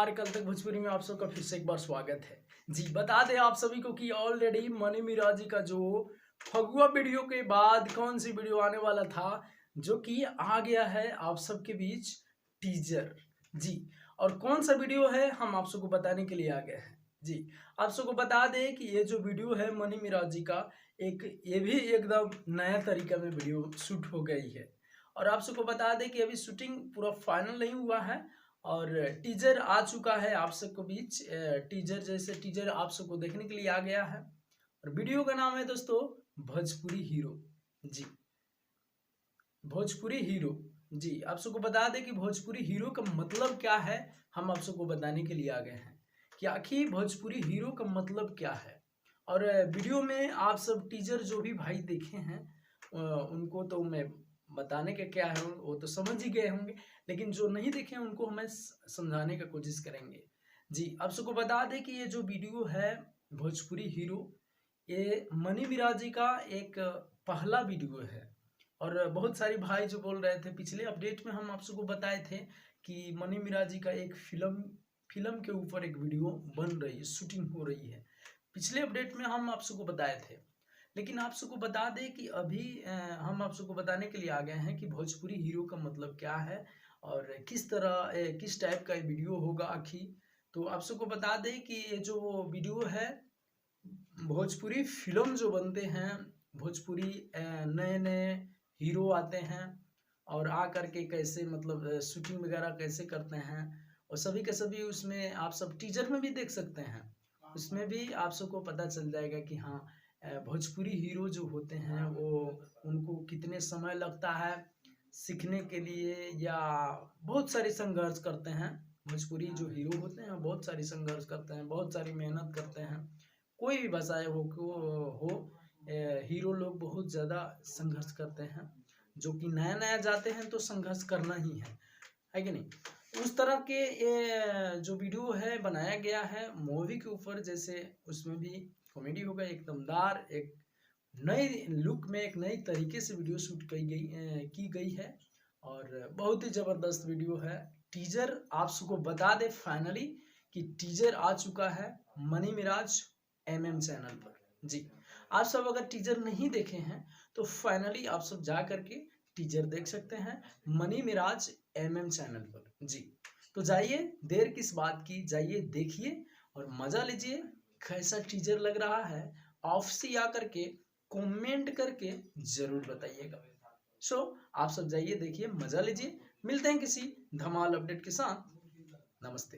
नमस्कार। कल तक भोजपुरी में आप सबका फिर से एक बार स्वागत है जी। बता दें आप सभी को कि ऑलरेडी मनी मिराजी का जो फगुआ वीडियो के बाद कौन सी वीडियो आने वाला था, जो कि आ गया है आप सबके बीच टीजर जी। और कौन सा वीडियो है हम आप सबको बताने के लिए आ गए हैं जी। आप सबको बता दें कि ये जो वीडियो है मनी मिराजी का ये भी एकदम नया तरीका में वीडियो शूट हो गई है। और आप सबको बता दें कि अभी शूटिंग पूरा फाइनल नहीं हुआ है और टीजर आ चुका है आप सबको बीच। टीजर आप सबको देखने के लिए आ गया है और वीडियो का नाम है दोस्तों भोजपुरी हीरो जी। भोजपुरी हीरो जी। आप सबको बता दें कि भोजपुरी हीरो का मतलब क्या है, हम आप सबको बताने के लिए आ गए हैं कि आखिर भोजपुरी हीरो का मतलब क्या है। और वीडियो में आप सब टीजर जो भी भाई देखे हैं उनको तो मैं बताने का क्या है वो तो समझ ही गए होंगे, लेकिन जो नहीं देखे उनको हमें समझाने का कोशिश करेंगे जी। आप सबको बता दें कि ये जो वीडियो है भोजपुरी हीरो, ये मनी मिराजी का एक पहला वीडियो है। और बहुत सारे भाई जो बोल रहे थे, पिछले अपडेट में हम आप सबको बताए थे कि मनी मिराजी का एक फिल्म के ऊपर एक वीडियो बन रही है, शूटिंग हो रही है। पिछले अपडेट में हम आप सबको बताए थे, लेकिन आप सबको बता दें कि अभी हम आप सबको बताने के लिए आ गए हैं कि भोजपुरी हीरो का मतलब क्या है और किस तरह किस टाइप का वीडियो होगा आखिर। तो आप सबको बता दें कि ये जो वीडियो है भोजपुरी फिल्म जो बनते हैं, भोजपुरी नए नए हीरो आते हैं और आ करके कैसे मतलब शूटिंग वगैरह कैसे करते हैं, और सभी के सभी उसमें आप सब टीजर में भी देख सकते हैं। उसमें भी आप सबको पता चल जाएगा कि हाँ भोजपुरी हीरो जो होते हैं वो उनको कितने समय लगता है सीखने के लिए, या बहुत सारे संघर्ष करते हैं। भोजपुरी जो हीरो होते हैं बहुत सारी संघर्ष करते हैं, बहुत सारी मेहनत करते हैं। कोई भी भाषाएं हो हीरो लोग बहुत ज़्यादा संघर्ष करते हैं। जो कि नया नया जाते हैं तो संघर्ष करना ही है कि नहीं। उस तरह के ये जो वीडियो है बनाया गया है मूवी के ऊपर, जैसे उसमें भी कॉमेडी होगा, एक दमदार एक नए लुक में एक नई तरीके से वीडियो शूट की गई है और बहुत ही ज़बरदस्त वीडियो है। टीजर आप सबको बता दे फाइनली कि टीजर आ चुका है मनी मिराज MM चैनल पर जी। आप सब अगर टीजर नहीं देखे हैं तो फाइनली आप सब जा करके टीजर देख सकते हैं मनी मिराज MM चैनल पर जी। तो जाइए, देर किस बात की, जाइए देखिए और मजा लीजिए। कैसा टीजर लग रहा है ऑफ से आकर के कमेंट करके जरूर बताइएगा। सो आप सब जाइए देखिए, मजा लीजिए। मिलते हैं किसी धमाल अपडेट के साथ। नमस्ते।